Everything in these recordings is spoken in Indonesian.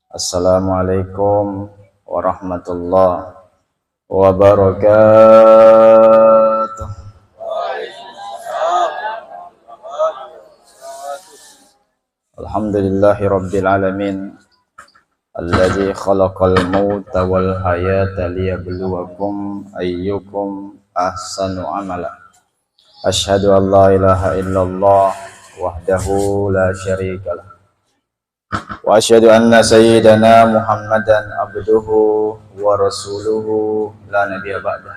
Assalamualaikum warahmatullahi wabarakatuh. Alhamdulillahi rabbil alamin alladzi khalaqal mauta wal hayata liyabluwakum ayyukum ahsanu amala. Asyhadu an la ilaha illallah wahdahu la syarikalah wa asyhadu anna sayyidana Muhammadan abduhu wa rasuluhu la nabiyya ba'dah.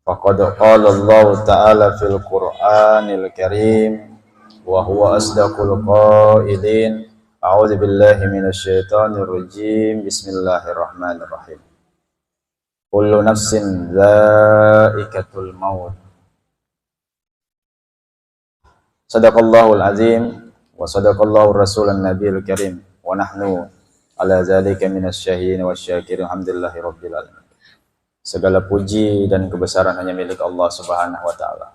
Faqad qala Allah ta'ala fil Qur'anil Karim wa huwa asdaqul qailin. A'udzu billahi minasy syaithanir rajim. Bismillahirrahmanirrahim. Kullu nafsin dha'iqatul maut. Sadaqallahul azim. Wa sadaqallahu rasulan nabiyil karim wa nahnu ala zalika minasyahidin wasyakirin alhamdulillahi rabbil alamin. Segala puji dan kebesaran hanya milik Allah Subhanahu wa taala.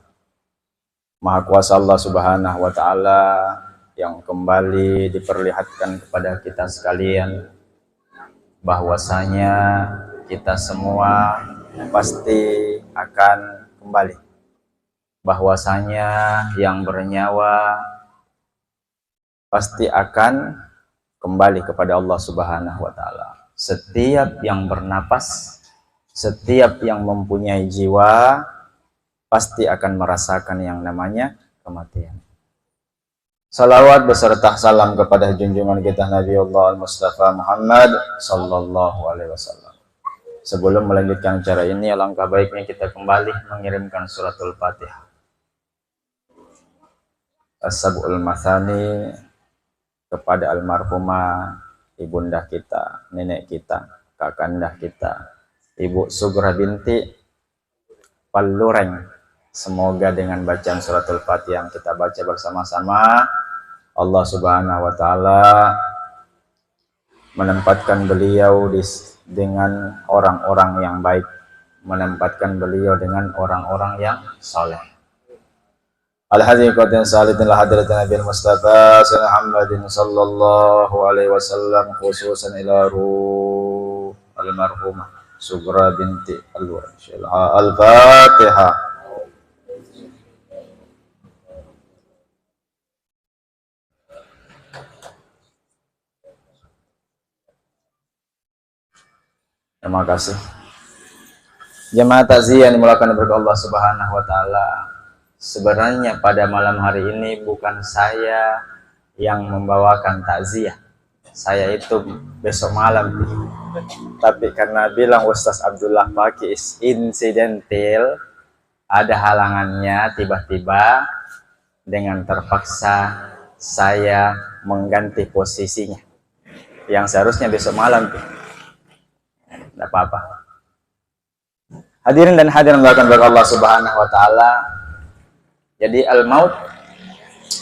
Maha kuasa Allah Subhanahu wa taala yang kembali diperlihatkan kepada kita sekalian bahwasanya kita semua pasti akan kembali. Bahwasanya yang bernyawa pasti akan kembali kepada Allah Subhanahu wa taala. Setiap yang bernapas, setiap yang mempunyai jiwa pasti akan merasakan yang namanya kematian. Salawat beserta salam kepada junjungan kita Nabi Allah Mustafa Muhammad sallallahu alaihi wasallam. Sebelum melanjutkan acara ini, alangkah baiknya kita kembali mengirimkan suratul Fatihah. As-sab'ul mathani kepada almarhumah ibunda kita, nenek kita, kakandah kita, Ibu Sugra binti Palureng. Semoga dengan bacaan suratul Fatihah yang kita baca bersama-sama, Allah Subhanahu wa taala menempatkan beliau dengan orang-orang yang baik, menempatkan beliau dengan orang-orang yang saleh. Al-hadiqatin salitin lahadiratin Nabi Mustafa Muhammadin sallallahu alaihi wasallam, khususan ila ruh almarhumah Sugra binti Al-Fatihah. Terima kasih. Jemaah takziah yang dimulakan oleh Allah Subhanahu wa taala. Sebenarnya pada malam hari ini bukan saya yang membawakan takziah. Saya itu besok malam. Tapi karena bilang Ustaz Abdullah Faki insidental, ada halangannya, tiba-tiba dengan terpaksa saya mengganti posisinya. Yang seharusnya besok malam. Tidak apa-apa. Hadirin dan hadirin melakukan kepada Allah Subhanahu wa taala. Jadi al-maut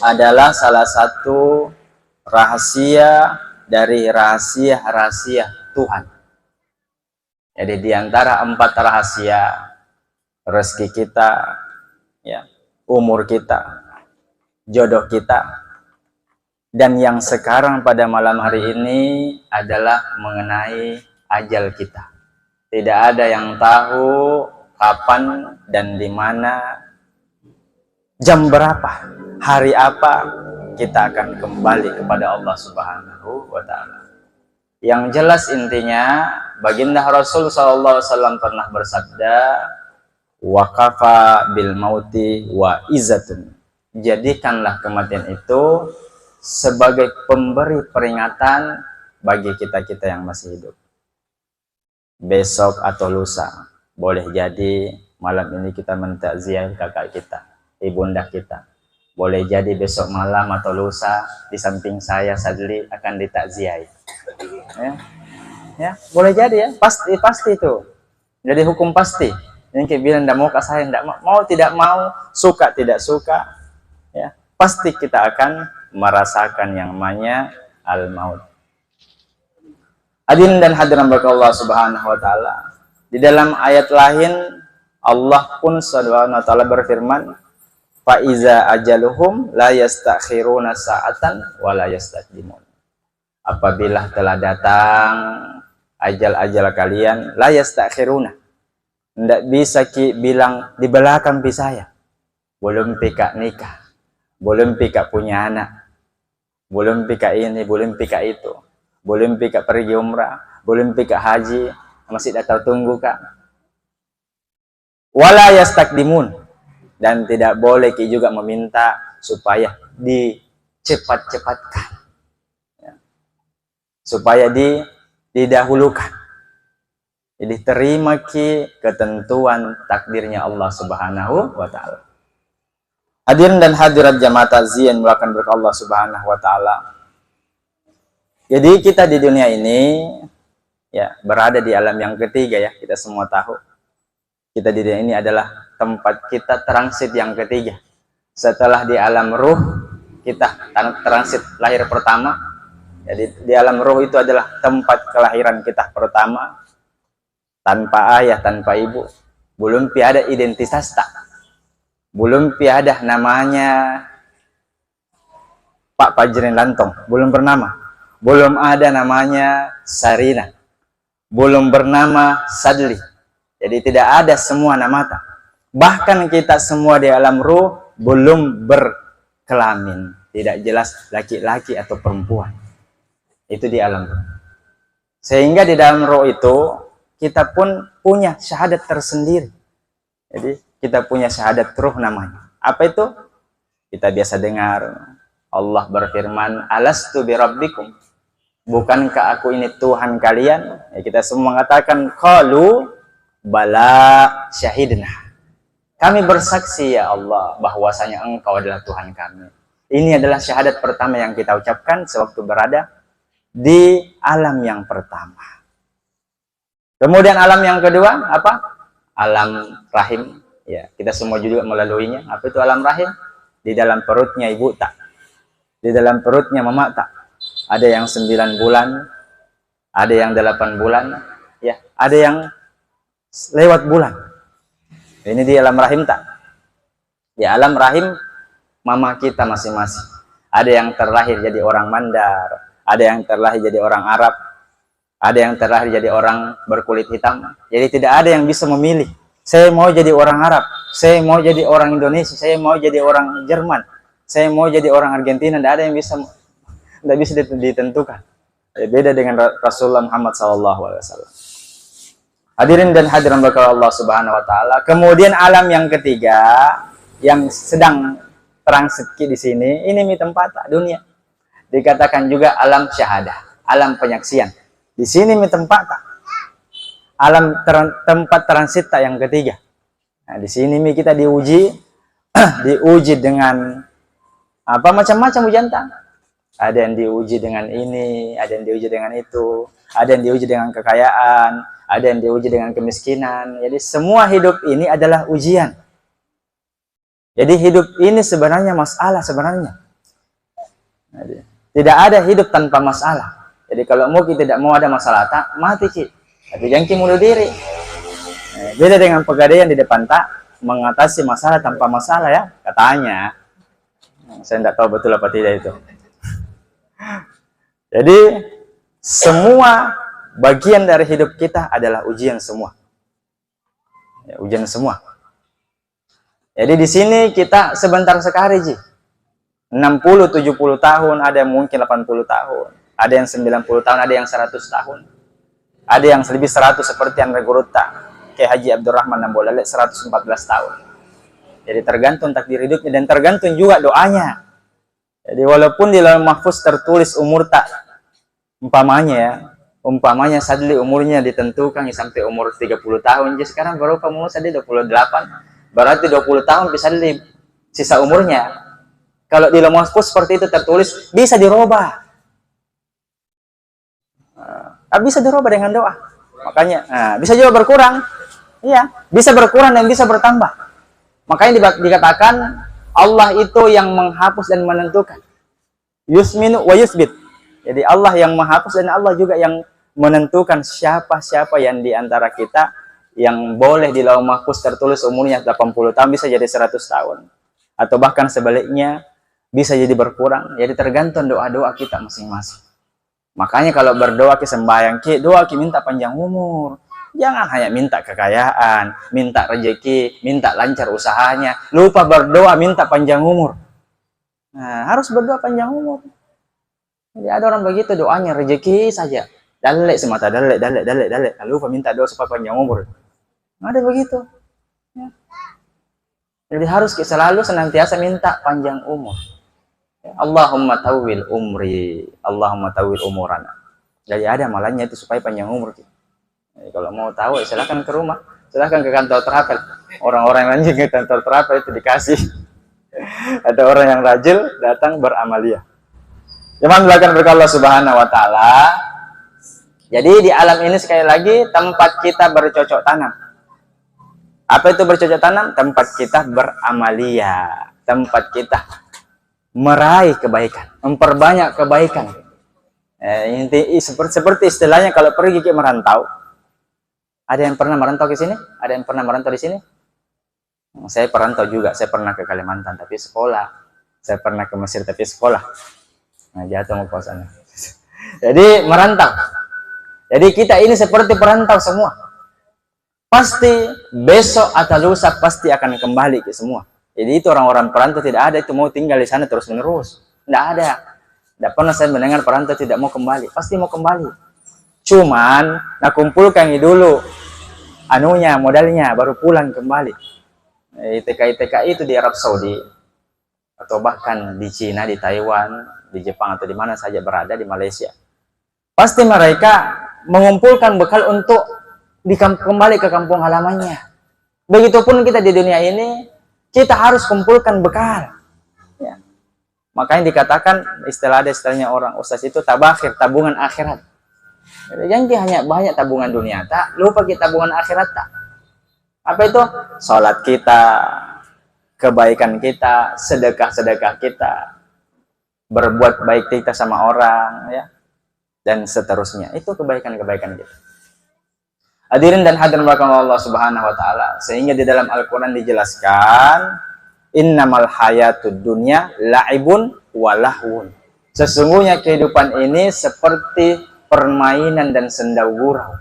adalah salah satu rahasia dari rahasia-rahasia Tuhan. Jadi di antara 4 rahasia, rezeki kita, ya, umur kita, jodoh kita, dan yang sekarang pada malam hari ini adalah mengenai ajal kita. Tidak ada yang tahu kapan dan di mana, jam berapa, hari apa kita akan kembali kepada Allah Subhanahu wa taala. Yang jelas intinya, baginda Rasul sallallahu alaihi wasallam pernah bersabda, wa kafa bil mauti wa izzatun. Jadikanlah kematian itu sebagai pemberi peringatan bagi kita-kita yang masih hidup. Besok atau lusa, boleh jadi malam ini kita mentakziah kakak kita, ibunda kita. Boleh jadi besok malam atau lusa di samping saya Sadli akan ditakziah. Ya, boleh jadi ya, pasti itu. Jadi hukum pasti. Yang kayak bilang tidak mau ke saya, tidak mau tidak mau, suka tidak suka, ya pasti kita akan merasakan yang namanya al-maut. Hadirin dan hadirat Allah Subhanahu wa taala. Di dalam ayat lain Allah pun Subhanahu wa taala berfirman, fa iza ajaluhum la yastakhiruna sa'atan wa la yastaqdimun. apabila telah datang ajal-ajal kalian, la yastakhiruna, tidak bisa bilang di belakang saya, belum pika nikah, belum pika punya anak, belum pika ini, belum pika itu, belum pika pergi umrah, belum pika haji, masih datang tunggu kak. Wala yastakdimun, dan tidak boleh juga meminta supaya dicepat-cepatkan, ya, supaya didahulukan. Jadi terima ketentuan takdirnya Allah Subhanahu wa taala. Hadirin dan hadirat jamaah takziah mulakan berkah Allah Subhanahu wa taala. Jadi kita di dunia ini ya berada di alam yang ketiga ya, kita semua tahu. Kita di dunia ini adalah tempat kita transit yang ketiga. Setelah di alam ruh kita transit lahir pertama. Jadi di alam ruh itu adalah tempat kelahiran kita pertama. Tanpa ayah, tanpa ibu, belum ada identitas tak, belum ada namanya Pak Pajrin Lantong, belum bernama, belum ada namanya Sarina, belum bernama Sadli. Jadi tidak ada semua nama tak. Bahkan kita semua di alam ruh belum berkelamin, tidak jelas laki-laki atau perempuan. Itu di alam ruh. Sehingga di dalam ruh itu kita pun punya syahadat tersendiri. Jadi kita punya syahadat ruh namanya. Apa itu? Kita biasa dengar Allah berfirman, alastu birabbikum, bukankah aku ini Tuhan kalian? Ya, kita semua mengatakan qalu bala syahidna, kami bersaksi ya Allah bahwasanya engkau adalah Tuhan kami. Ini adalah syahadat pertama yang kita ucapkan sewaktu berada di alam yang pertama. Kemudian alam yang kedua apa? Alam rahim. Ya, kita semua juga melaluinya. Apa itu alam rahim? Di dalam perutnya ibu tak, di dalam perutnya mama tak. Ada yang 9 bulan, ada yang 8 bulan, ya, ada yang lewat bulan. Ini di alam rahim tak. Di alam rahim mama kita masing-masing. Ada yang terlahir jadi orang Mandar, ada yang terlahir jadi orang Arab, ada yang terlahir jadi orang berkulit hitam. Jadi tidak ada yang bisa memilih. Saya mau jadi orang Arab, saya mau jadi orang Indonesia, saya mau jadi orang Jerman, saya mau jadi orang Argentina. Tidak ada yang bisa, tidak bisa ditentukan. Beda dengan Rasulullah Muhammad SAW. Hadirin dan hadirin berkah Allah Subhanahu Wa Taala. Kemudian alam yang ketiga yang sedang transit di sini, ini tempat dunia. Dikatakan juga alam syahadah, alam penyaksian. Di sini tempat alam tempat transit yang ketiga. Nah, di sini kita diuji, diuji dengan apa macam-macam ujian tak. Ada yang diuji dengan ini, ada yang diuji dengan itu, ada yang diuji dengan kekayaan, ada yang diuji dengan kemiskinan. Jadi semua hidup ini adalah ujian. Jadi hidup ini sebenarnya masalah sebenarnya. Jadi, tidak ada hidup tanpa masalah. Jadi kalau mau kita tidak mau ada masalah tak, mati ki. Tapi jangan bunuh diri. Beda dengan pegadaian di depan tak, mengatasi masalah tanpa masalah ya, katanya. Saya tidak tahu betul apa tidak itu. Jadi semua bagian dari hidup kita adalah ujian semua. Ya, ujian semua. Jadi di sini kita sebentar sekali ji. 60, 70 tahun, ada yang mungkin 80 tahun. Ada yang 90 tahun, ada yang 100 tahun. Ada yang lebih 100 seperti Andre Guruta, kayak Haji Abdurrahman Nambolale 114 tahun. Jadi tergantung takdir hidupnya dan tergantung juga doanya. Jadi walaupun di lauh mahfuz tertulis umur tak, umpamanya Sadli umurnya ditentukan sampai umur 30 tahun. Jadi sekarang baru kamu Sadli 28, berarti 20 tahun bisa Sadli sisa umurnya. Kalau di lauh mahfuz seperti itu tertulis, bisa dirubah. Bisa dirubah dengan doa. Makanya bisa juga berkurang. Iya, bisa berkurang dan bisa bertambah. Makanya dikatakan Allah itu yang menghapus dan menentukan. Yusminu wa yusbit. Jadi Allah yang menghapus dan Allah juga yang menentukan siapa-siapa yang di antara kita yang boleh di lauh mahfuz tertulis umurnya 80 tahun bisa jadi 100 tahun. Atau bahkan sebaliknya bisa jadi berkurang. Jadi tergantung doa-doa kita masing-masing. Makanya kalau berdoa ke sembahyang ki, doa ki minta panjang umur. Jangan hanya minta kekayaan, minta rezeki, minta lancar usahanya, lupa berdoa minta panjang umur. Nah, harus berdoa panjang umur. Jadi ada orang begitu doanya rezeki saja, dalek semata, dalek, lupa minta doa supaya panjang umur. Ada begitu. Ya. Jadi harus selalu senantiasa minta panjang umur. Allahumma tawil umri, Allahumma tawil umurana. Jadi ada malahnya itu supaya panjang umur. Jadi kalau mau tahu ya silahkan ke rumah, silahkan ke kantor travel. Orang-orang yang ke kantor travel itu dikasih. Ada orang yang rajin datang beramalia. Cuman belakan berkah Allah Subhanahu wa taala. Jadi di alam ini sekali lagi tempat kita bercocok tanam. Apa itu bercocok tanam? Tempat kita beramalia, tempat kita meraih kebaikan, memperbanyak kebaikan. Seperti istilahnya kalau pergi ke merantau. Ada yang pernah merantau ke sini? Ada yang pernah merantau di sini? Saya perantau juga. Saya pernah ke Kalimantan tapi sekolah. Saya pernah ke Mesir tapi sekolah. Nah, jatuh mau sana. Jadi merantau. Jadi kita ini seperti perantau semua. Pasti besok atau lusa pasti akan kembali ke semua. Jadi itu orang-orang perantau tidak ada itu mau tinggal di sana terus menerus. Tidak ada. Tidak pernah saya mendengar perantau tidak mau kembali. Pasti mau kembali. Cuman nak kumpulkan dulu anunya, modalnya, baru pulang kembali. TKI itu di Arab Saudi atau bahkan di Cina, di Taiwan, di Jepang atau di mana saja berada, di Malaysia. Pasti mereka mengumpulkan bekal untuk kembali ke kampung halamannya. Begitupun kita di dunia ini, kita harus kumpulkan bekal. Ya. Makanya dikatakan istilahnya orang ustaz itu tabakhir, tabungan akhirat. Jangan hanya banyak tabungan dunia, tak lupa kita tabungan akhirat tak. Apa itu? Salat kita, kebaikan kita, sedekah kita, berbuat baik kita sama orang, ya, dan seterusnya. Itu kebaikan-kebaikan kita. Hadirin dan hadirin rahmatullah Allah Subhanahu wa taala, sehingga di dalam Al-Qur'an dijelaskan innamal hayatud dunya la'ibun wa lahwun. Sesungguhnya kehidupan ini seperti permainan dan senda gurau.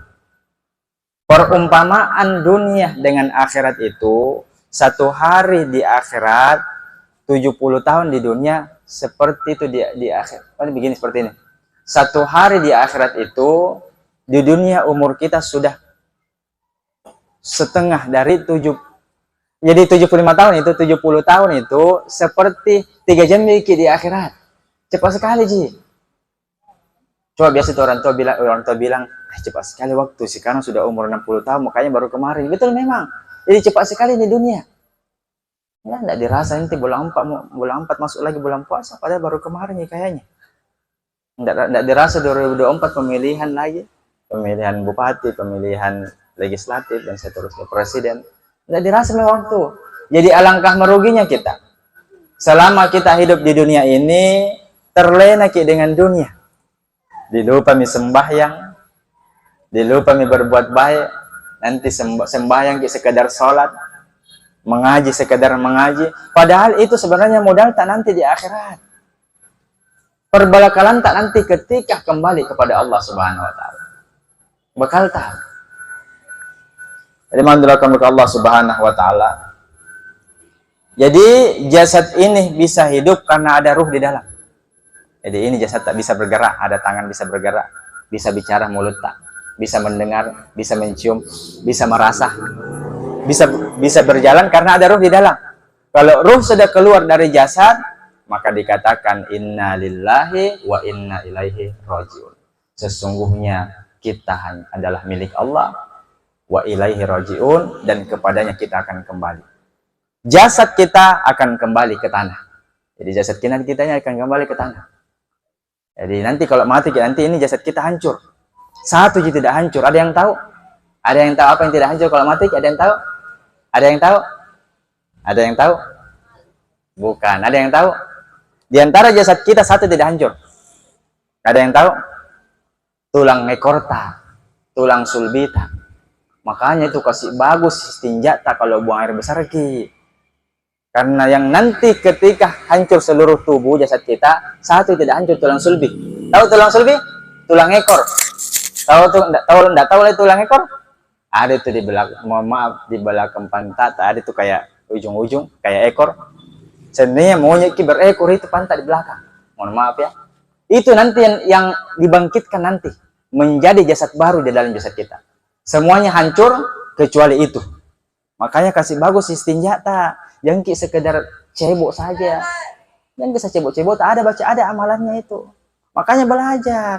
Perumpamaan dunia dengan akhirat itu, satu hari di akhirat, 70 tahun di dunia, seperti itu di akhirat. Oh, ini begini seperti ini. Satu hari di akhirat itu, di dunia umur kita sudah setengah dari 7. Jadi 75 tahun itu, 70 tahun itu, seperti 3 jam di akhirat. Cepat sekali, Ji. Coba biasa tuh orang tua bilang, cepat sekali waktu, sekarang sudah umur 60 tahun, makanya baru kemarin. Betul memang. Jadi cepat sekali di dunia. Ya, enggak dirasa nanti bulan 4 masuk lagi bulan puasa, padahal baru kemarin nih kayaknya. Enggak dirasa 2024 pemilihan lagi, pemilihan bupati, pemilihan legislatif dan seterusnya, presiden. Enggak dirasa memang waktu. Jadi alangkah meruginya kita. Selama kita hidup di dunia ini, terlena dengan dunia. Dilupa mi sembahyang, dilupa mi berbuat baik, nanti sembahyang sekedar sholat, mengaji sekedar mengaji, padahal itu sebenarnya modal tak nanti di akhirat. Perbekalan tak nanti ketika kembali kepada Allah Subhanahu wa taala. Bekal tak. Jadi mandirakan ke Allah Subhanahu wa taala. Jadi jasad ini bisa hidup karena ada ruh di dalam. Jadi ini jasad tak bisa bergerak, ada tangan bisa bergerak, bisa bicara mulut tak, bisa mendengar, bisa mencium, bisa merasa, bisa berjalan karena ada ruh di dalam. Kalau ruh sudah keluar dari jasad, maka dikatakan inna lillahi wa inna ilaihi rajiun. Sesungguhnya kita adalah milik Allah, wa ilaihi rajiun, dan kepadanya kita akan kembali. Jasad kita akan kembali ke tanah. Jadi jasad kita akan kembali ke tanah. Jadi nanti kalau mati, nanti ini jasad kita hancur. Satu juga tidak hancur. Ada yang tahu? Ada yang tahu apa yang tidak hancur kalau mati? Ada yang tahu? Ada yang tahu? Ada yang tahu? Bukan. Ada yang tahu? Di antara jasad kita satu tidak hancur. Ada yang tahu? Tulang ekorta, tulang sulbita. Makanya itu kasih bagus tinjata kalau buang air besar ki. Karena yang nanti ketika hancur seluruh tubuh jasad kita, satu tidak hancur, tulang sulbi. Tahu tulang sulbi? tulang ekor. Tahu tuh, enggak tahu lah tulang ekor? Ada itu di belakang, mohon maaf, di belakang pantat ada itu kayak ujung-ujung kayak ekor. Sebenarnya monyet berekor itu pantat di belakang. Mohon maaf ya. Itu nanti yang dibangkitkan nanti menjadi jasad baru di dalam jasad kita. Semuanya hancur kecuali itu. Makanya kasih bagus istinja tak. Jangan sekedar cebok saja. Jangan bisa cebok-cebok, tak ada baca ada amalannya itu. Makanya belajar.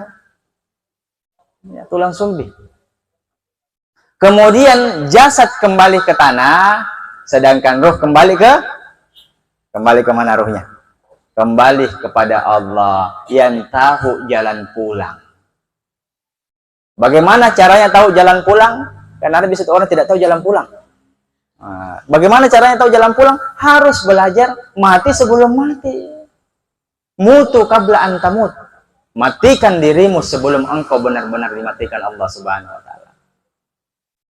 Ya, tulang sulbi. Kemudian jasad kembali ke tanah, sedangkan ruh kembali ke mana ruhnya? Kembali kepada Allah yang tahu jalan pulang. Bagaimana caranya tahu jalan pulang? Karena ada bisa orang tidak tahu jalan pulang. Nah, bagaimana caranya tahu jalan pulang? Harus belajar mati sebelum mati. Mutu qabla an tamut. Matikan dirimu sebelum engkau benar-benar dimatikan Allah Subhanahu wa taala.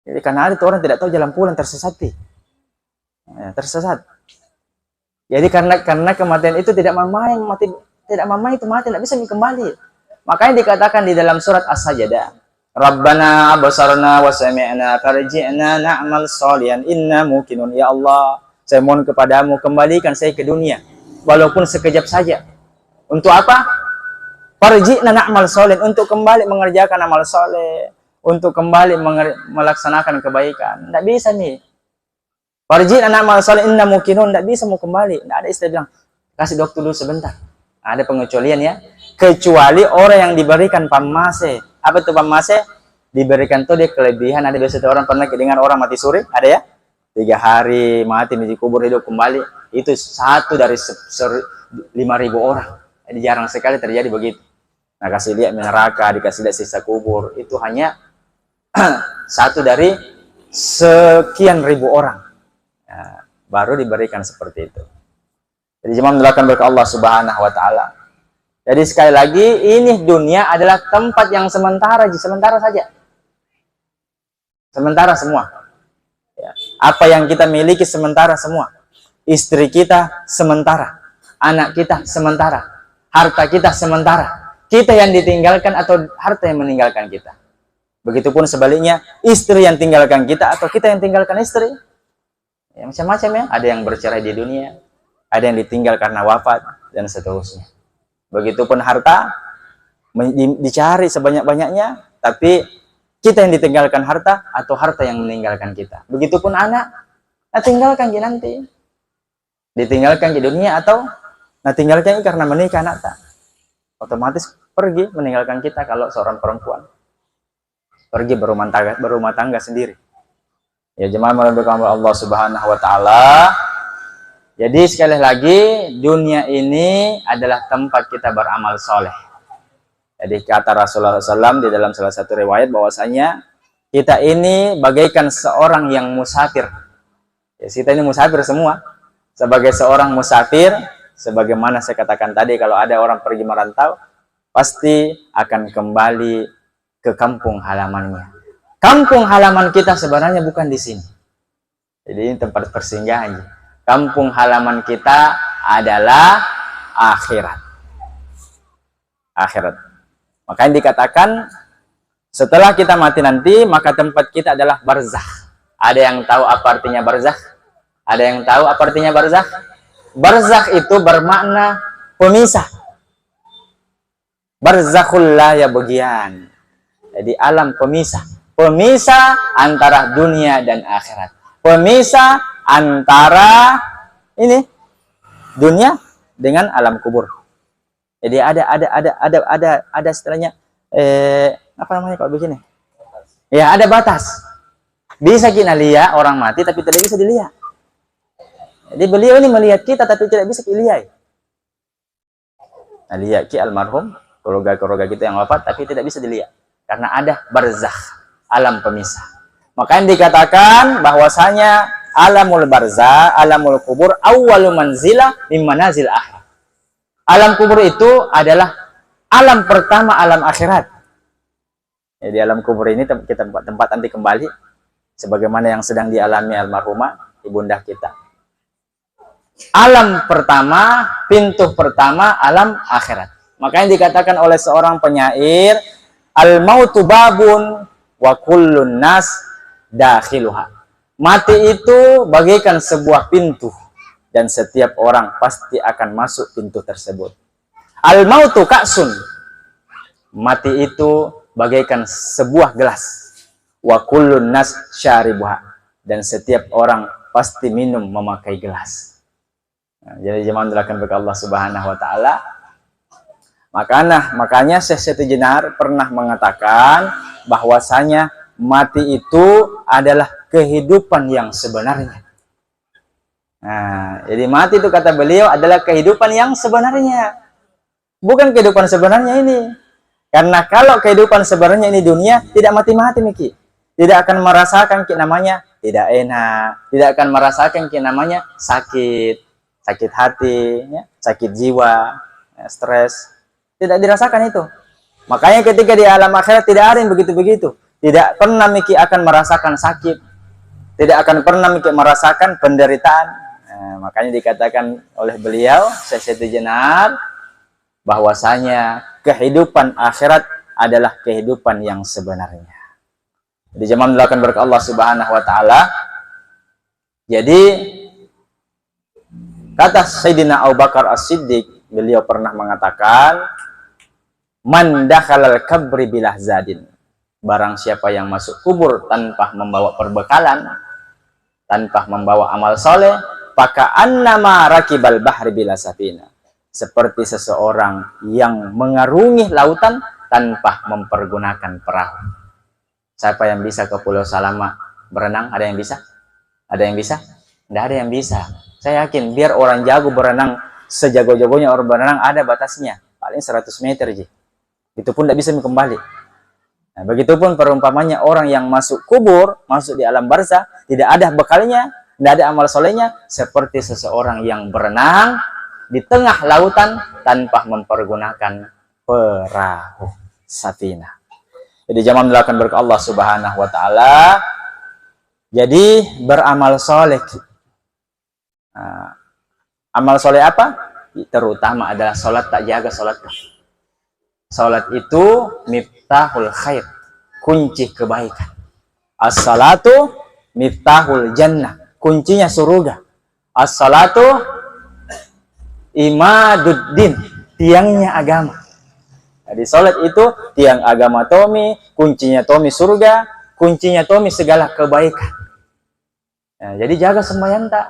Jadi karena ada orang tidak tahu jalan pulang, tersesat. Ya, tersesat. Jadi karena kematian itu tidak main-main, tidak main-main itu mati, tidak bisa kembali. Makanya dikatakan di dalam surat As-Sajdah, Rabbana absarna wa sami'na farji'na na'mal shalihan inna muqinun. Ya Allah, saya mohon kepadamu, kembalikan saya ke dunia walaupun sekejap saja. Untuk apa? Farji'na na'mal shalihan, untuk kembali mengerjakan amal soleh, untuk kembali melaksanakan kebaikan. Tidak bisa nih. Farji'na na'mal shalihan inna muqinun, tidak bisa mau kembali. Tidak ada istilah bilang kasih dokter dulu sebentar. Ada pengecualian ya. Kecuali orang yang diberikan pamase. Apa itu pamase? Diberikan tuh dia kelebihan. Ada biasa orang pernah dengar orang mati suri, ada ya? 3 hari mati dikubur hidup kembali. Itu 1 dari 5.000 orang. Jadi jarang sekali terjadi begitu. Nah, kasih lihat neraka, dikasih lihat sisa kubur, itu hanya 1 dari sekian ribu orang. Nah, baru diberikan seperti itu. Jadi jemaah mendapatkan berkah Allah Subhanahu wa taala. Jadi sekali lagi, ini dunia adalah tempat yang sementara saja. Sementara semua. Ya. Apa yang kita miliki sementara semua. Istri kita sementara. Anak kita sementara. Harta kita sementara. Kita yang ditinggalkan atau harta yang meninggalkan kita. Begitupun sebaliknya, istri yang tinggalkan kita atau kita yang tinggalkan istri. Ya, macam-macam ya. Ada yang bercerai di dunia. Ada yang ditinggal karena wafat. Dan seterusnya. Begitupun harta dicari sebanyak-banyaknya, tapi kita yang ditinggalkan harta atau harta yang meninggalkan kita. Begitupun anak, tinggalkan nanti. Ditinggalkan di dunia atau tinggalkan karena menikah anak tak. Otomatis pergi meninggalkan kita kalau seorang perempuan. Pergi berumah tangga sendiri. Ya jemaah mendapatkan Allah Subhanahu wa taala. Jadi sekali lagi, dunia ini adalah tempat kita beramal soleh. Jadi kata Rasulullah SAW di dalam salah satu riwayat bahwasanya kita ini bagaikan seorang yang musafir. Ya, kita ini musafir semua. Sebagai seorang musafir, sebagaimana saya katakan tadi, kalau ada orang pergi merantau, pasti akan kembali ke kampung halamannya. Kampung halaman kita sebenarnya bukan di sini. Jadi ini tempat persinggahan. Kampung halaman kita adalah akhirat. Akhirat. Makanya dikatakan setelah kita mati nanti, maka tempat kita adalah barzakh. Ada yang tahu apa artinya barzakh? Ada yang tahu apa artinya barzakh? Barzakh itu bermakna pemisah. Barzakhul la yabghiyan. Jadi alam pemisah. Pemisah antara dunia dan akhirat. Pemisah antara ini dunia dengan alam kubur. Jadi ada istilahnya apa namanya kalau begini? Ya, ada batas. Bisa kita lihat orang mati tapi tidak bisa dilihat. Jadi beliau ini melihat kita tapi tidak bisa dilihat. Nah, lihat ki almarhum, keluarga kita yang wafat tapi tidak bisa dilihat karena ada barzakh, alam pemisah. Makanya dikatakan bahwasanya alamul barzakh, alamul kubur awwalu manzilah min manazil akhir. Alam kubur itu adalah alam pertama alam akhirat. Jadi alam kubur ini kita tempat nanti kembali sebagaimana yang sedang dialami almarhumah ibunda kita. Alam pertama, pintu pertama alam akhirat. Makanya dikatakan oleh seorang penyair, Al mautu babun wa kullun nas dakhiluha. Mati itu bagaikan sebuah pintu dan setiap orang pasti akan masuk pintu tersebut. Al mautu ka'sun. Mati itu bagaikan sebuah gelas. Wa kullun nas syaribuha. Dan setiap orang pasti minum memakai gelas. Nah, jadi zaman dilakukan bagi Allah Subhanahu wa taala. Makanya Syekh Siti Jenar pernah mengatakan bahwasanya mati itu adalah kehidupan yang sebenarnya. Nah, jadi mati itu kata beliau adalah kehidupan yang sebenarnya. Bukan kehidupan sebenarnya ini. Karena kalau kehidupan sebenarnya ini dunia, tidak mati-mati Miki. Tidak akan merasakan namanya tidak enak, tidak akan merasakan namanya sakit, sakit hati, ya, sakit jiwa, ya, stres. Tidak dirasakan itu. Makanya ketika di alam akhirat tidak ada yang begitu-begitu. Tidak pernah Miki akan merasakan sakit. Tidak akan pernah Miki merasakan penderitaan. Nah, makanya dikatakan oleh beliau, Syekh Siti Jenar, bahwasanya kehidupan akhirat adalah kehidupan yang sebenarnya. Di zaman dilakukan berkat Allah Subhanahu wa taala. Jadi kata Sayyidina Abu Bakar As-Siddiq, beliau pernah mengatakan, man dakhalal kabri bilah zadin. Barang siapa yang masuk kubur tanpa membawa perbekalan, tanpa membawa amal soleh, maka annama rakibal bahri bila safina. Seperti seseorang yang mengarungi lautan tanpa mempergunakan perahu. Siapa yang bisa ke Pulau Salama berenang? Ada yang bisa? Ada yang bisa? Tidak ada yang bisa. Saya yakin biar orang jago berenang, sejago-jagonya orang berenang ada batasnya. Paling 100 meter aja. Itu pun tidak bisa kembali. Nah, begitupun perumpamannya orang yang masuk kubur, masuk di alam barzah, tidak ada bekalnya, tidak ada amal solehnya, seperti seseorang yang berenang di tengah lautan tanpa mempergunakan perahu safina. Jadi zaman dilakukan berkat Allah Subhanahu wa taala. Jadi beramal soleh. Nah, amal soleh apa? Terutama adalah sholat tak jaga sholat. Salat itu miftahul khair, kunci kebaikan. As-salatu miftahul jannah, kuncinya surga. As-salatu imaduddin, tiangnya agama. Jadi salat itu tiang agama Tomi, kuncinya Tomi surga, kuncinya Tomi segala kebaikan. Nah, jadi jaga sembahyang tak.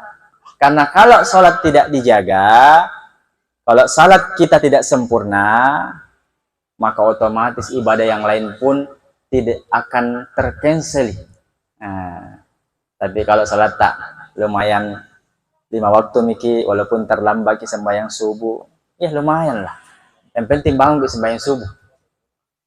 Karena kalau salat tidak dijaga, kalau salat kita tidak sempurna, maka otomatis ibadah yang lain pun tidak akan tercancel. Nah, tapi kalau salat tak lumayan 5 waktu Miki, walaupun terlambat sembahyang subuh, ya lumayan lah. Yang penting bangun ke sembahyang subuh.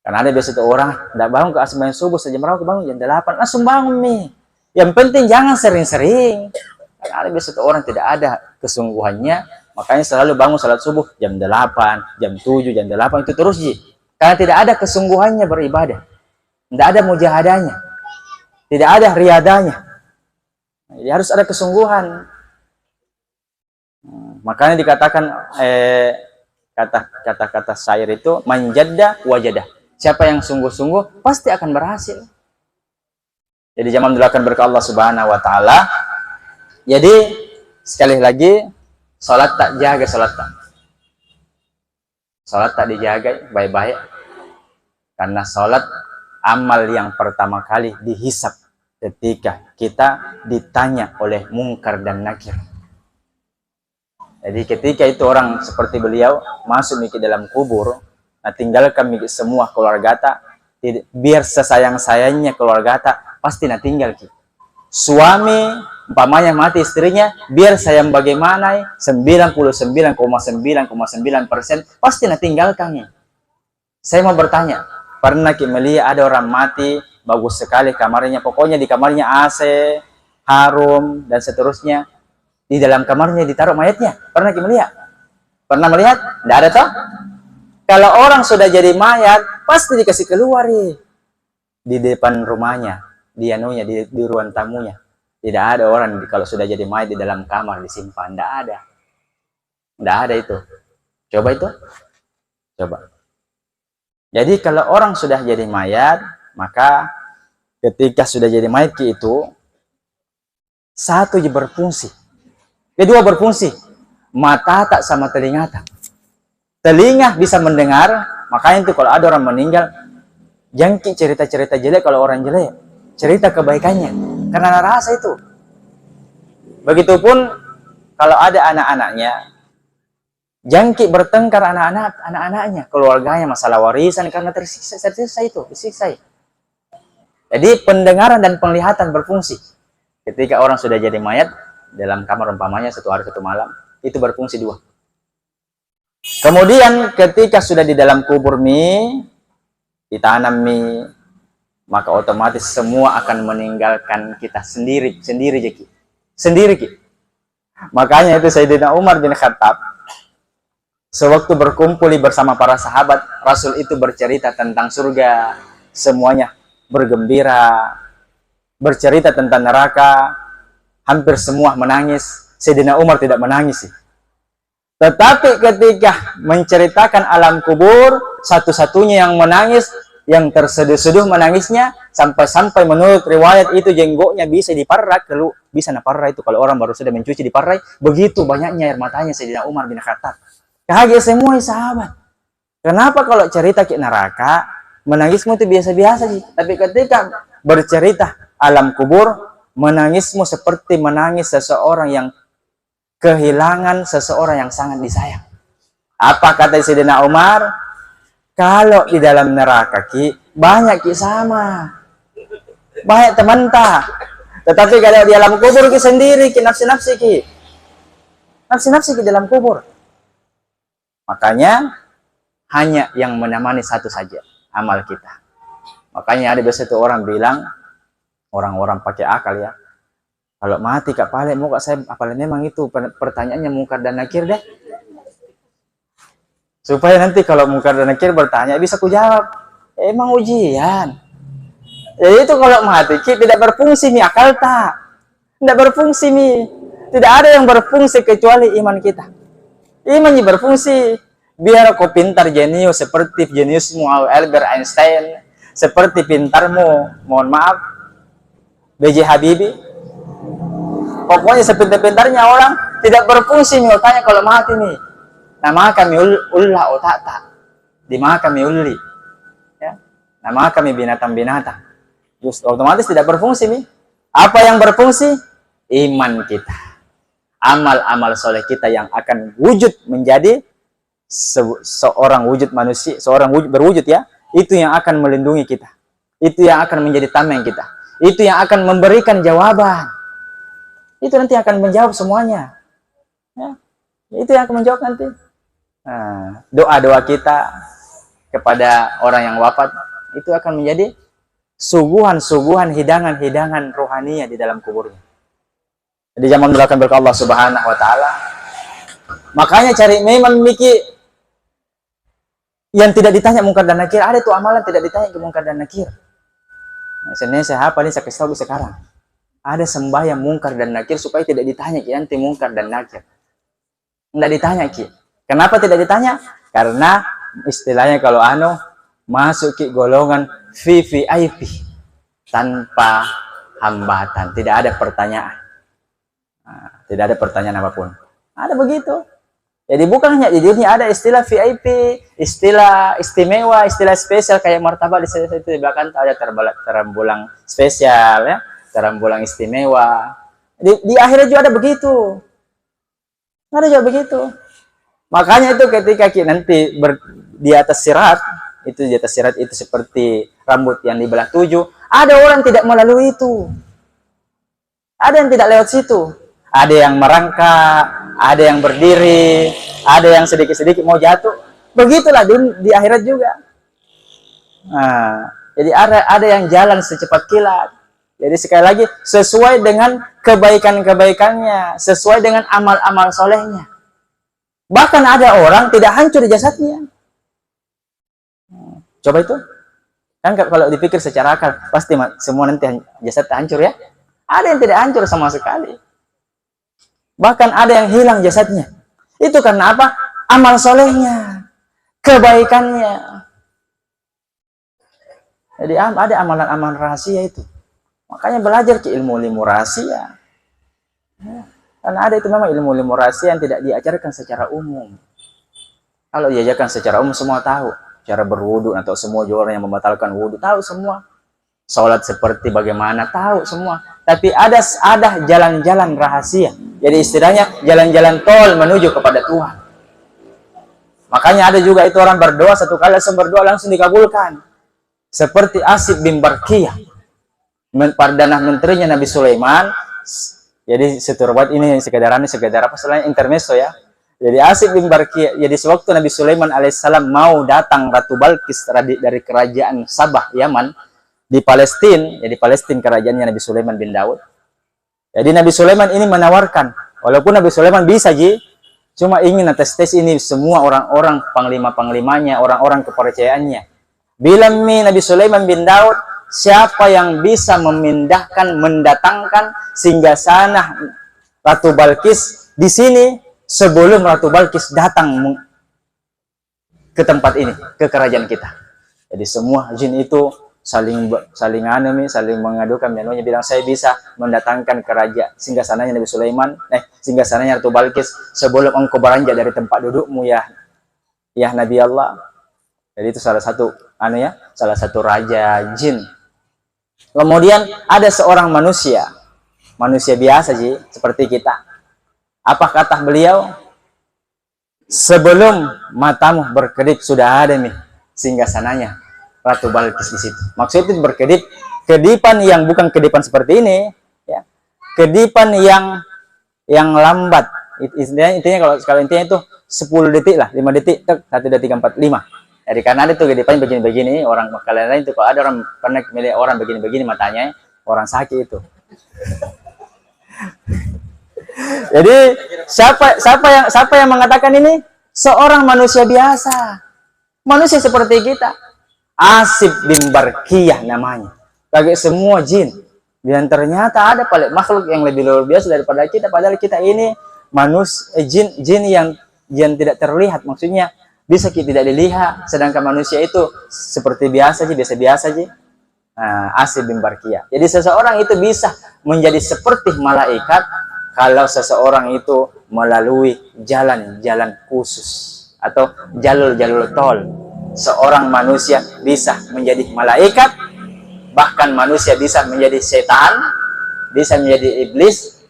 Karena ada biasa tuh orang tidak bangun ke sembahyang subuh sejam berapa bangun jam 8 langsung bangun nih. Yang penting jangan sering-sering. Karena ada biasa tuh orang tidak ada kesungguhannya, makanya selalu bangun salat subuh jam 8, jam 7, jam 8 itu terus sih. Karena tidak ada kesungguhannya beribadah. Tidak ada mujahadahnya. Tidak ada riadanya. Jadi harus ada kesungguhan. Makanya dikatakan kata-kata syair itu manjadda wajadah. Siapa yang sungguh-sungguh pasti akan berhasil. Jadi zaman dilakukan berkat Allah Subhanahu wa taala. Jadi sekali lagi salat tak jaga salat tak. Salat tak dijaga baik-baik. Karena salat amal yang pertama kali dihisap ketika kita ditanya oleh mungkar dan nakir. Jadi ketika itu orang seperti beliau masuk ke dalam kubur, nah tinggalkan semua keluarga tak, biar sesayang-sayangnya keluarga tak, pasti nah tinggal ki. Suami umpamanya mati istrinya, biar sayang bagaimana 99,9,9% pasti nah tinggalkannya. Saya mau bertanya, pernah ki melihat ada orang mati bagus sekali kamarnya, pokoknya di kamarnya AC, harum dan seterusnya, di dalam kamarnya ditaruh mayatnya? Pernah ki melihat? Pernah melihat? Tidak ada toh? Kalau orang sudah jadi mayat, pasti dikasih keluar di depan rumahnya, di ruang tamunya. Tidak ada orang kalau sudah jadi mayat di dalam kamar disimpan. Tidak ada. Tidak ada itu. Coba itu. Coba. Jadi kalau orang sudah jadi mayat, maka ketika sudah jadi mayat itu, satu berfungsi, kedua berfungsi, mata tak sama telinga tak. Telinga bisa mendengar, makanya itu kalau ada orang meninggal, jangki cerita-cerita jelek. Kalau orang jelek, cerita kebaikannya, karena rasa itu. Begitupun kalau ada anak-anaknya, jangki bertengkar anak-anaknya, keluarganya, masalah warisan, karena tersiksa itu, disiksa. Jadi pendengaran dan penglihatan berfungsi. Ketika orang sudah jadi mayat, dalam kamar umpamanya 1 hari 1 malam, itu berfungsi 2. Kemudian ketika sudah di dalam kubur ditanam maka otomatis semua akan meninggalkan kita sendiri Ki. Makanya itu Sayyidina Umar bin Khattab, sewaktu berkumpul bersama para sahabat, Rasul itu bercerita tentang surga, semuanya bergembira. Bercerita tentang neraka, hampir semua menangis. Sayyidina Umar tidak menangis sih. Tetapi ketika menceritakan alam kubur, satu-satunya yang menangis, yang terseduh-seduh menangisnya, sampai-sampai menurut riwayat itu jenggotnya bisa diparrai, kalau bisa naparrai itu kalau orang baru sudah mencuci diparrai, begitu banyaknya air matanya Sayyidina Umar bin Khattab. Kaget semua sahabat. Kenapa kalau cerita ke neraka, menangismu itu biasa-biasa sih, tapi ketika bercerita alam kubur, menangismu seperti menangis seseorang yang kehilangan seseorang yang sangat disayang. Apa kata Sayyidina Umar? Kalau di dalam neraka Ki, banyak Ki sama, banyak teman tak. Tetapi kalau di alam kubur Ki sendiri Ki, nafsi-nafsi Ki, nafsi-nafsi Ki dalam kubur. Makanya hanya yang menemani satu saja, amal kita. Makanya ada biasa itu orang bilang, orang-orang pakai akal ya, kalau mati Kak Pale, mau Kak saya apalagi memang itu pertanyaannya Munkar dan Nakir deh. Supaya nanti kalau Munkar dan Nakir bertanya, bisa ku jawab. Emang ujian. Jadi itu kalau mati, tidak berfungsi nih akal tak. Tidak berfungsi nih. Tidak ada yang berfungsi kecuali iman kita. Iman yang berfungsi. Biar kau pintar jenius, seperti jeniusmu Albert Einstein, seperti pintarmu, mohon maaf, B.J. Habibie. Pokoknya sepintar-pintarnya orang tidak berfungsi nih otaknya kalau mati nih. Nama kami ulah otak, di mana kami uli, ya. Nama kami binatang-binatang. Just otomatis tidak berfungsi nih. Apa yang berfungsi? Iman kita, amal-amal soleh kita yang akan wujud menjadi seorang wujud manusia, seorang berwujud ya. Itu yang akan melindungi kita. Itu yang akan menjadi tameng kita. Itu yang akan memberikan jawaban. Itu nanti akan menjawab semuanya. Ya. Itu yang akan menjawab nanti. Nah, doa-doa kita kepada orang yang wafat itu akan menjadi suguhan-suguhan, hidangan-hidangan rohaninya di dalam kuburnya. Di zaman belakang berkah Allah Subhanahu wa taala. Makanya cari memang memiliki yang tidak ditanya Munkar dan Nakir. Ada tuh amalan tidak ditanya ke Munkar dan Nakir. Nah, saya apa nih saya kasih tahu sekarang. Ada sembahyang Munkar dan Nakir supaya tidak ditanya Ki anti Munkar dan Nakir. Tidak ditanya Ki. Kenapa tidak ditanya? Karena istilahnya kalau masuk Ki golongan VVIP tanpa hambatan, tidak ada pertanyaan. Nah, tidak ada pertanyaan apapun. Ada begitu. Jadi bukan hanya di dunia, ada istilah VIP, istilah istimewa, istilah spesial kayak martabak di belakang ada terbulang spesial ya. Terbulang istimewa. Di akhirat juga ada begitu. Ada juga begitu. Makanya itu ketika nanti di atas sirat, itu di atas sirat itu seperti rambut yang dibelah 7, ada orang tidak melalui itu. Ada yang tidak lewat situ. Ada yang merangkak, ada yang berdiri, ada yang sedikit-sedikit mau jatuh. Begitulah di akhirat juga. Nah, jadi ada yang jalan secepat kilat. Jadi sekali lagi, sesuai dengan kebaikan-kebaikannya, sesuai dengan amal-amal solehnya. Bahkan ada orang tidak hancur di jasadnya. Coba itu. Kan kalau dipikir secara akal, pasti semua nanti jasad hancur ya. Ada yang tidak hancur sama sekali. Bahkan ada yang hilang jasadnya. Itu karena apa? Amal solehnya, kebaikannya. Jadi ada amalan-amalan rahasia itu. Makanya belajar ke ilmu-ilmu rahasia. Karena ada itu memang ilmu-ilmu rahasia yang tidak diajarkan secara umum. Kalau diajarkan secara umum semua tahu. Cara berwudu atau semua orang yang membatalkan wudu tahu semua. Sholat seperti bagaimana tahu semua. Tapi ada jalan-jalan rahasia. Jadi istilahnya jalan-jalan tol menuju kepada Tuhan. Makanya ada juga itu orang berdoa satu kali langsung berdoa langsung dikabulkan. Seperti Asib bin Barkiyah. Perdana menterinya Nabi Sulaiman. Jadi seturbat ini sekedar apa selain intermezzo ya. Jadi Asib bin Barkiyah, jadi sewaktu Nabi Sulaiman alaihissalam mau datang Ratu Balkis dari kerajaan Sabah, Yaman, di Palestina, jadi Palestina kerajaannya Nabi Sulaiman bin Daud. Jadi Nabi Sulaiman ini menawarkan, walaupun Nabi Sulaiman bisa cuma ingin tes ini semua orang-orang panglima-panglimanya, orang-orang kepercayaannya. Bilang Nabi Sulaiman bin Daud, siapa yang bisa mendatangkan singgasana Ratu Balkis di sini sebelum Ratu Balkis datang ke tempat ini, ke kerajaan kita. Jadi semua jin itu saling mengadukan, menunya bilang saya bisa mendatangkan kerajaan singgasananya Nabi Sulaiman, singgasananya Ratu Balkis sebelum engkau beranjak dari tempat dudukmu ya Nabi Allah. Jadi itu salah satu raja jin. Kemudian ada seorang manusia biasa seperti kita. Apa kata beliau? Sebelum matamu berkedip sudah ada singgasananya Ratu Balkis di situ. Maksudnya itu berkedip, kedipan yang bukan kedipan seperti ini, ya. Kedipan yang lambat. Intinya kalau intinya itu 10 detik lah, 5 detik, 1, 2, 3, 4, 5. Jadi karena ada tuh kedipan begini-begini, orang kalian lain itu kalau ada orang pernah melihat orang begini-begini matanya, orang sakit itu. Jadi siapa yang mengatakan ini? Seorang manusia biasa, manusia seperti kita. Asib bin Barkiyah namanya. Bagi semua jin. Dan ternyata ada makhluk yang lebih luar biasa daripada kita. Padahal kita ini jin yang tidak terlihat. Maksudnya bisa kita tidak dilihat. Sedangkan manusia itu seperti biasa biasa-biasa Asib bin Barkiyah. Jadi seseorang itu bisa menjadi seperti malaikat kalau seseorang itu melalui jalan-jalan khusus atau jalur-jalur tol. Seorang manusia bisa menjadi malaikat, bahkan manusia bisa menjadi setan, bisa menjadi iblis,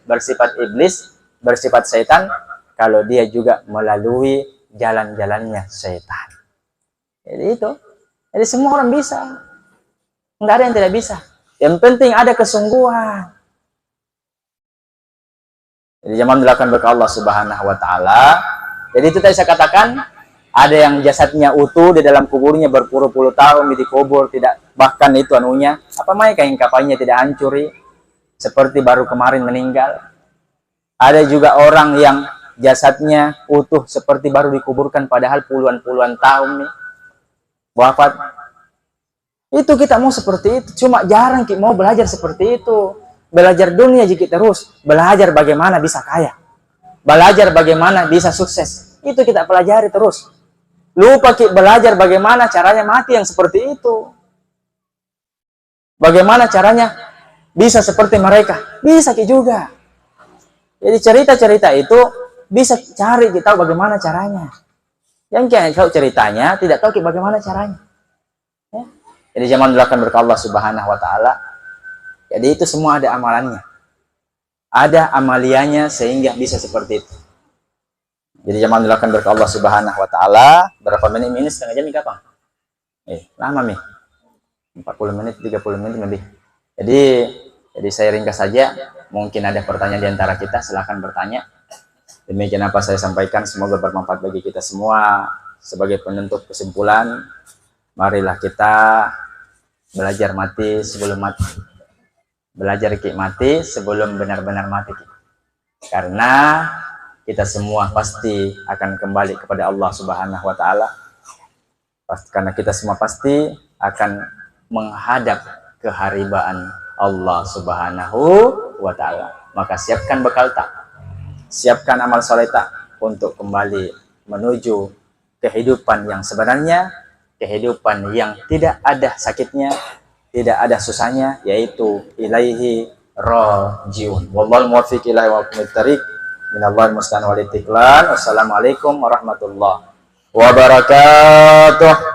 bersifat setan, kalau dia juga melalui jalan-jalannya setan. Jadi itu. Jadi semua orang bisa. Enggak ada yang tidak bisa. Yang penting ada kesungguhan. Jadi zaman dilakukan berkat Allah Subhanahu wa taala. Jadi itu tadi saya katakan, ada yang jasadnya utuh di dalam kuburnya berpuluh-puluh tahun dikubur, tidak bahkan itu kain kafannya tidak hancur, seperti baru kemarin meninggal. Ada juga orang yang jasadnya utuh seperti baru dikuburkan padahal puluhan-puluhan tahun wafat. Itu kita mau seperti itu, cuma jarang kita mau belajar seperti itu. Belajar dunia jika terus, belajar bagaimana bisa kaya, belajar bagaimana bisa sukses, itu kita pelajari terus. Lupa belajar bagaimana caranya mati yang seperti itu, bagaimana caranya bisa seperti mereka, bisa juga. Jadi cerita-cerita itu bisa cari kita bagaimana caranya. Yang kita tahu ceritanya, tidak tahu bagaimana caranya. Ya. Jadi zaman dilakukan berkat Allah Subhanahu wa taala. Jadi itu semua ada amalannya. Ada amaliannya sehingga bisa seperti itu. Jadi zaman dilakukan berkat Allah Subhanahu wa taala, berapa menit ini setengah jam kapan? Lama 40 menit, 30 menit lebih. Jadi saya ringkas saja. Mungkin ada pertanyaan di antara kita, silahkan bertanya. Demikian apa saya sampaikan, semoga bermanfaat bagi kita semua. Sebagai penutup kesimpulan, marilah kita belajar mati sebelum mati. Belajar mati sebelum benar-benar mati. Karena kita semua pasti akan kembali kepada Allah Subhanahu wa taala. Karena kita semua pasti akan menghadap keharibaan Allah Subhanahu wa taala. Maka siapkan bekal tak, siapkan amal soleh tak untuk kembali menuju kehidupan yang sebenarnya, kehidupan yang tidak ada sakitnya, tidak ada susahnya, yaitu ilaihi rajiun. Wallahul muwaffiq ila aqwamit thariq. Minallahil musta'an wal istiqlal. Wassalamualaikum warahmatullahi wabarakatuh.